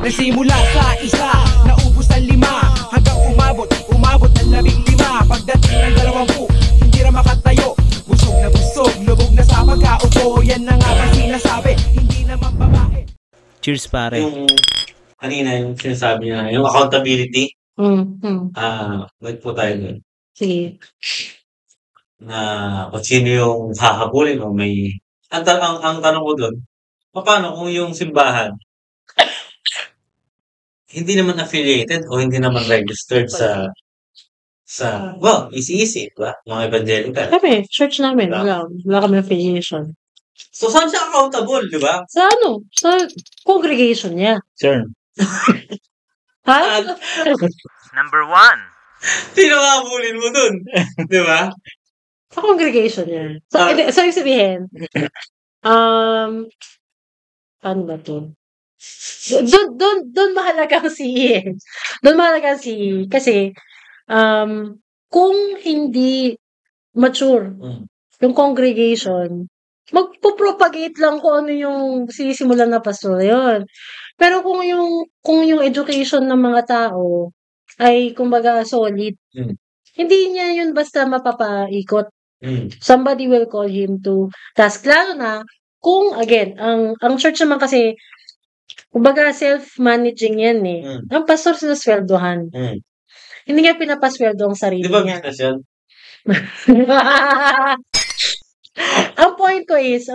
Nagsimula sa isa, naubos ang 5, hanggang umabot ng 15. Pagdating ng 20, hindi na makatayo. Busog na busog, lubog na sa pagkaupo. Yan na nga ba sinasabi, hindi naman babae. Cheers, pare. Yung kanina, yung sinasabi niya, yung accountability, wait po tayo dun. Sige. Na kung sino yung hahabulin o may... Ang tanong ko dun, paano kung yung simbahan hindi naman affiliated o hindi naman registered sa well, easy, diba? Mga evangelical. Kami, church namin, wala kami affiliation. So, saan siya accountable, di ba? Sa sa congregation niya. Sir. Ha? Number 1. Sino hahabulin mo dun? Di ba? Sa congregation niya. So yung sabihin, paano ba to? Doon mahalaga ang CE eh. Doon mahalaga ang CE. Kasi, kung hindi mature yung congregation, magpo-propagate lang kung ano yung sisimulan na pastor yun. Pero kung yung education ng mga tao ay kumbaga solid, hindi niya yun basta mapapaikot. Somebody will call him to task. Lalo na, kung again, ang church naman kasi, kumbaga self-managing yan eh. Ang pastor sinasweldohan. Hindi niya pinapasweldo ang sarili Di ba niya. business yan? Ang point ko is,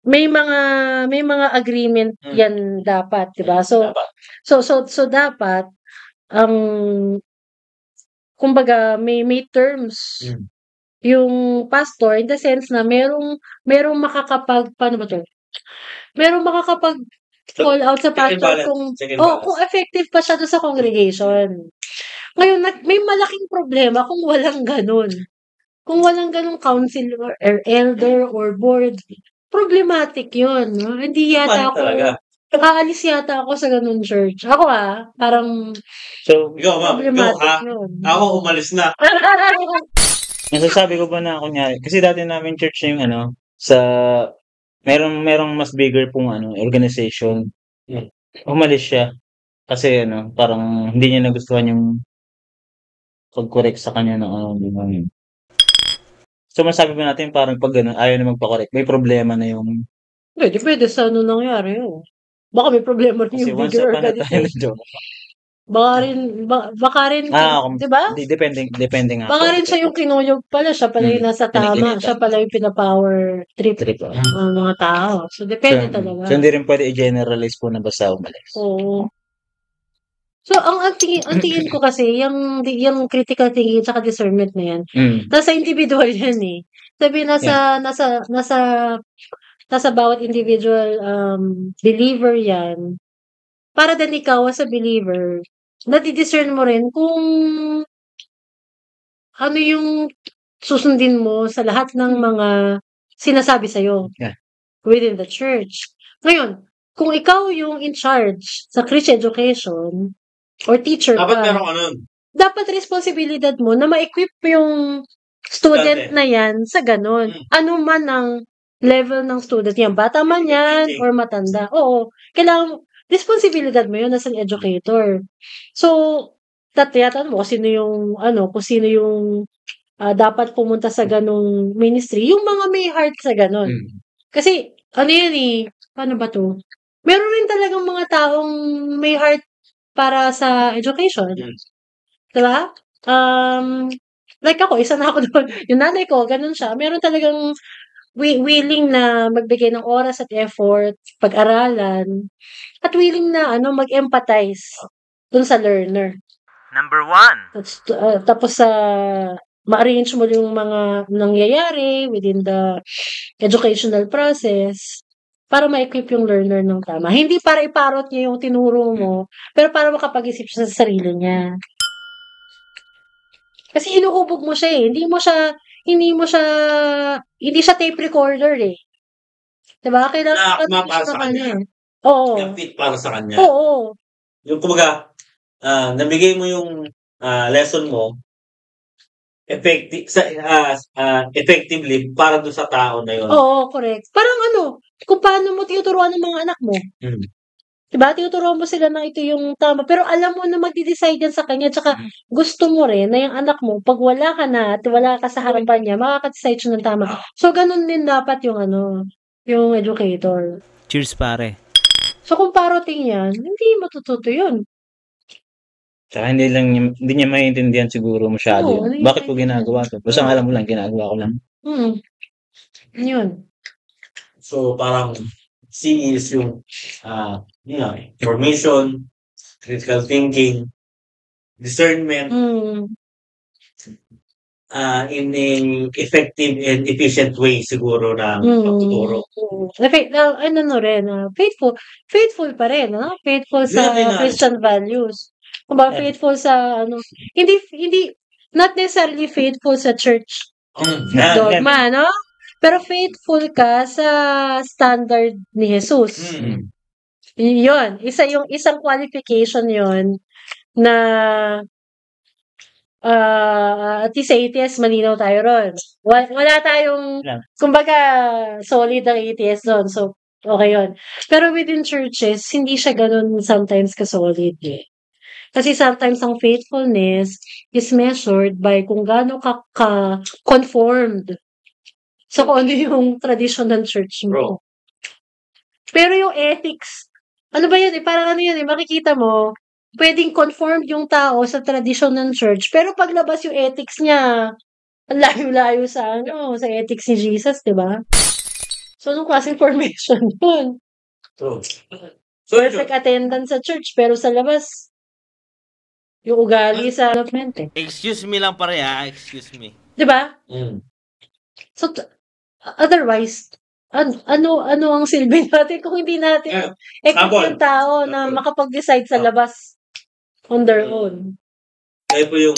may mga agreement yan dapat, 'di ba? So dapat kumbaga may terms yung pastor in the sense na merong paano ba 'to? Merong makakapag call out sa pastor kung effective pa siya doon sa congregation. Ngayon, may malaking problema kung walang ganun. Kung walang ganung council or elder or board, problematic yun. No? Hindi yata ako, aalis yata ako sa ganun church. Ako parang so, problematic yun. Ako umalis na. Nasasabi ko ba na kunyari, kasi dati namin church yung sa merong mas bigger pong organization. Umalis siya kasi parang hindi niya nagustuhan yung pag-correct sa kanya ng So masabi ba natin parang pag ayaw na magpa-correct, may problema na yung depende sa nangyari yun. Baka may problema rin yung bigger organization. Baka rin, di ba? Depende nga. Baka rin siya yung kinuyog pala, siya pala yung nasa tama, siya pala yung pina-power trip ng mga tao. So, depende talaga. So, hindi rin pwede i-generalize po na basta umalis. Oo. So, ang tingin ko kasi, yung critical thinking at discernment na yan, nasa individual yan eh. Sabi, nasa bawat individual believer yan. Para din ikaw as a believer, nadidiscern mo rin kung ano yung susundin mo sa lahat ng mga sinasabi sa'yo within the church. Ngayon, kung ikaw yung in charge sa Christian education or teacher dapat meron ka nun. Dapat responsibilidad mo na ma-equip yung student na yan sa ganun. Ano man ang level ng student yan. Bata man yan or matanda. Oo. Kailangan responsibilidad mo yun as an educator. So, tatayatan mo kung sino yung dapat pumunta sa ganung ministry. Yung mga may heart sa ganun. Kasi, yan eh, paano ba to? Meron rin talagang mga taong may heart para sa education. Diba? Like ako, isa na ako doon. Yung nanay ko, ganun siya. Meron talagang willing na magbigay ng oras at effort, pag-aralan, at willing na mag-empathize dun sa learner. Number 1. Tapos ma-arrange mo yung mga nangyayari within the educational process para ma-equip yung learner ng tama. Hindi para iparot niya yung tinuro mo, pero para makapag-isip siya sa sarili niya. Kasi inuubog mo siya eh. Hindi siya tape recorder eh. Diba? Kailangan para sa kanya. Oo. Yung fit para sa kanya. Oo. Yung kumbaga, nabigay mo yung lesson mo effectively para doon sa tao na yun. Oo, correct. Parang kung paano mo tinuturuan ng mga anak mo. Mm. Diba? Tinuturuan mo sila na ito yung tama. Pero alam mo na magde-decide yan sa kanya. Tsaka gusto mo rin na yung anak mo, pag wala ka na at wala ka sa harapan niya, makaka-decide siya ng tama. So, ganun din dapat yung yung educator. Cheers, pare. So, kung paroting yan, hindi matututo yun. Tsaka hindi niya maintindihan siguro masyado. Oo, hindi Bakit ko maintindihan. ginagawa to? Basta alam mo lang, ginagawa ko lang. Yun. So, parang C is yung, information, critical thinking, discernment, in an effective and efficient way siguro na pagtuturo. Faithful pa rin, no? Faithful sa Very nice. Christian values. Kumbaga, faithful sa, hindi, not necessarily faithful sa church dogma, no? Pero faithful ka sa standard ni Jesus. Yun, isang qualification yun na at least sa ATS, malinaw tayo ron. Wala tayong, kumbaga, solid ang ATS doon. So, okay yun. Pero within churches, hindi siya ganun sometimes ka-solid eh. Kasi sometimes ang faithfulness is measured by kung gaano ka conformed sa kung ano yung tradition ng church mo. Pero yung ethics, ano ba yun eh? Parang ano yun eh, makikita mo, pwedeng conformed yung tao sa tradition ng church, pero paglabas yung ethics niya, ang layo-layo sa sa ethics ni Jesus, di ba? So, anong klaseng formation yun? So, Perfect attendance sa church, pero sa labas, yung ugali sa development eh. Excuse me lang, pare, excuse me. Di ba? So, otherwise, ano ang silbi natin kung hindi natin equip yung tao na makapag-decide sa labas on their own. Kaya po yung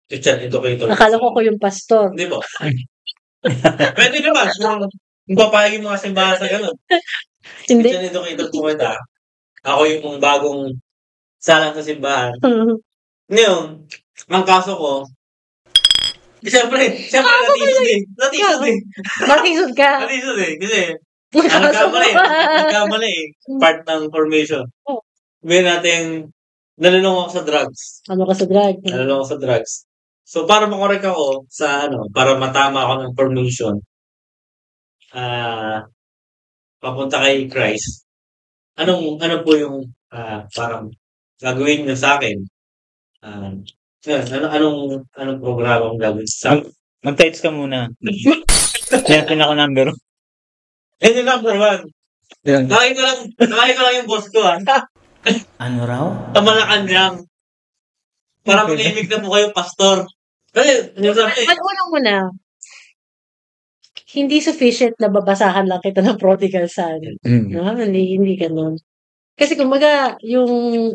Christian educator. Akala ko yung pastor. Hindi po. Pwede naman. Kung papayag yung mga simbahan sa gano'n. Hindi. Christian educator po kita. Ako yung bagong salang sa simbahan. Ngayon, ang kaso ko, siyempre, natisod ka. Natisod eh. Kasi, nagkamali eh. Part ng formation. May natin, nalulong ako sa drugs. Ano ka sa drugs? Nalulong ako sa drugs. So, para makorek ako sa para matama ako ng formation, papunta kay Christ, ano po yung parang gagawin niyo sa akin? Anong programa ang gagawin sa akin? Mag-text ka muna. Yan, pinaka number. Yan yung number 1. Nakain ko lang yung boss ko Ano raw? Malacanang. Para mag-imig na po kayo, pastor. Kasi, Unang muna, hindi sufficient na babasahan lang kita ng prodigal son. No? Hindi ganun. Kasi kumbaga, yung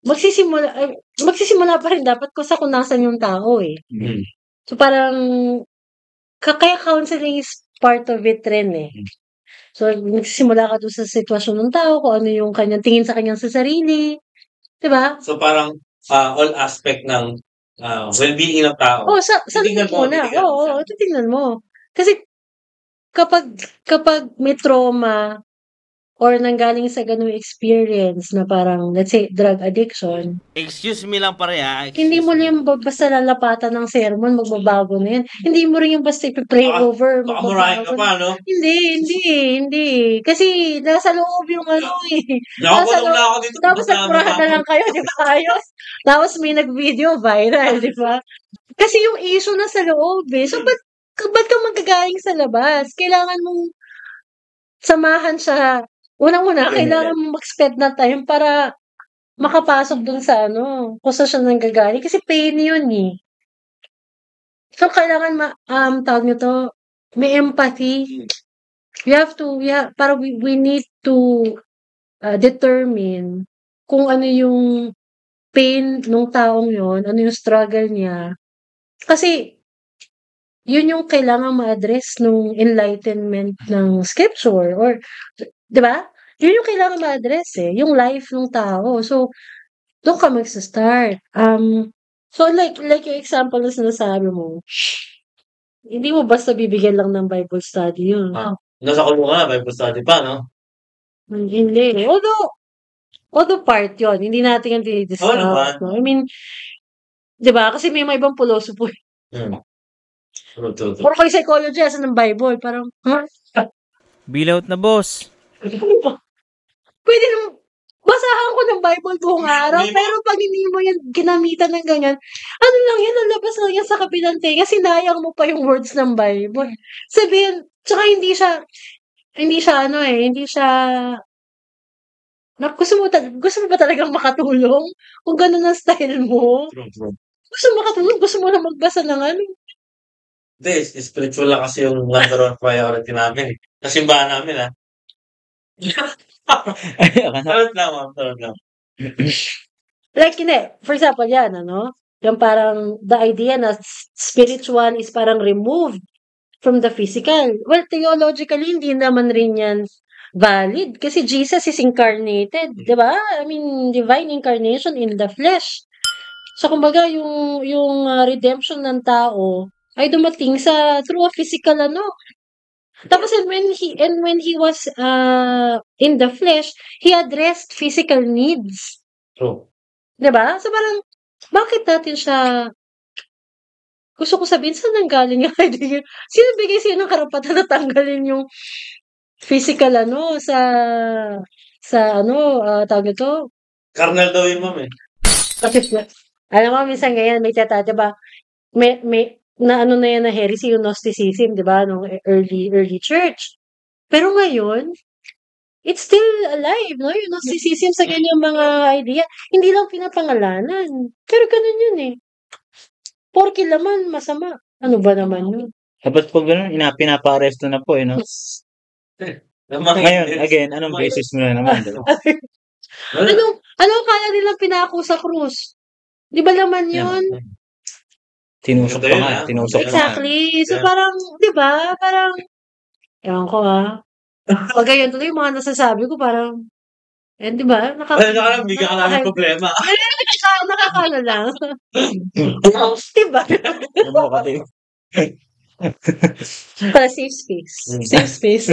magsisimula pa rin dapat kung nasan yung tao eh. So parang, kaya counseling is part of it rin eh. So, nagsisimula ka doon sa sitwasyon ng tao, kung ano yung kanyang tingin sa kanyang sa sarili. Diba? So, parang all aspect ng well-being ng tao. Sa tingnan mo na. Titingnan mo. Kasi, kapag may trauma, or nanggaling sa ganung experience na parang, let's say, drug addiction. Excuse me lang, pare, Hindi mo rin basta lalapatan ng sermon, magbabago na yan. Hindi mo rin yung basta i-pray over. Pakamurahin ka pa, no? Hindi. Kasi nasa loob yung eh. Nakakulong na ako dito. Tapos nagpurahan na lang kayo, di ba? Ayos. Tapos may nag-video viral, di ba? Kasi yung issue na sa loob eh. So, ba't ka magagaling sa labas? Kailangan mong samahan siya. Unang-una, kailangan mong mag-spend na time para makapasok dun sa kung saan siya nanggagaling. Kasi pain yun eh. So, kailangan tawag nito, may empathy. We need to determine kung ano yung pain ng taong yon, ano yung struggle niya. Kasi, yun yung kailangan ma-address nung enlightenment ng scripture or, di ba? Yun yung kailangan ma-address eh, yung life ng tao. So, doon ka magsa-start. So, like yung example na sinasabi mo, hindi mo basta bibigyan lang ng Bible study yun. Nasa kulungan na, Bible study pa, no? Hindi. Although part yun, hindi natin yung dinidiscuss. Oo naman. No? I mean, di ba? Kasi may mga ibang puloso po. True. Puro kayo psychology, asa ng Bible. Parang, Bill out na, boss. ano ba? Pwede naman, basahan ko ng Bible buong araw, pero pag hindi mo yan ginamitan ng ganyan, ano lang yan, lalabas lang yan sa kabilang tenga, sinayang mo pa yung words ng Bible. Sabihin, tsaka hindi siya gusto mo ba talagang makatulong? Kung ganun ang style mo? True. Gusto mo makatulong? Gusto mo na magbasa ng ano? Hindi, spiritual lang kasi yung number one priority namin. Sa simbahan namin, ha? Tarot lang, ma'am. Tarot lang. Like, hindi. For example, yan, ano? Yung parang, the idea na spiritual is parang removed from the physical. Well, theologically, hindi naman rin yan valid. Kasi Jesus is incarnated. Diba? I mean, divine incarnation in the flesh. So, kumbaga, yung redemption ng tao ay dumating through a physical, ano. Tapos, and when he was in the flesh, he addressed physical needs. True. Diba? So, parang, bakit natin siya, gusto ko sabihin, saan nanggaling yung idea? Sino bigay sa'yo ng karapatan na tanggalin yung physical, ano, tawag nito? Carnal daw yun, ma'am, eh. Kasi, alam mo, minsan ngayon, may diba, may, na ano na yan na heresy, yung Gnosticism, diba, nung early church. Pero ngayon, it's still alive, no? Yung Gnosticism sa ganyang mga idea. Hindi lang pinapangalanan. Pero ganun yun eh. Porky laman, masama. Ano ba naman yun? Tapos pag gano'n, pinapa-aresto na po, no? Ngayon, again, anong basis mo na naman? Diba? Anong kala nilang pinako sa krus? Di ba laman yun? Tinusok pa nga. Tinusok Exactly. So parang, di ba? Parang, ewan ko pag ganyan tuloy, yung mga nasasabi ko parang, di ba? Bigyan ka namin problema. Nakakano lang. Di ba? Para safe space. Safe space.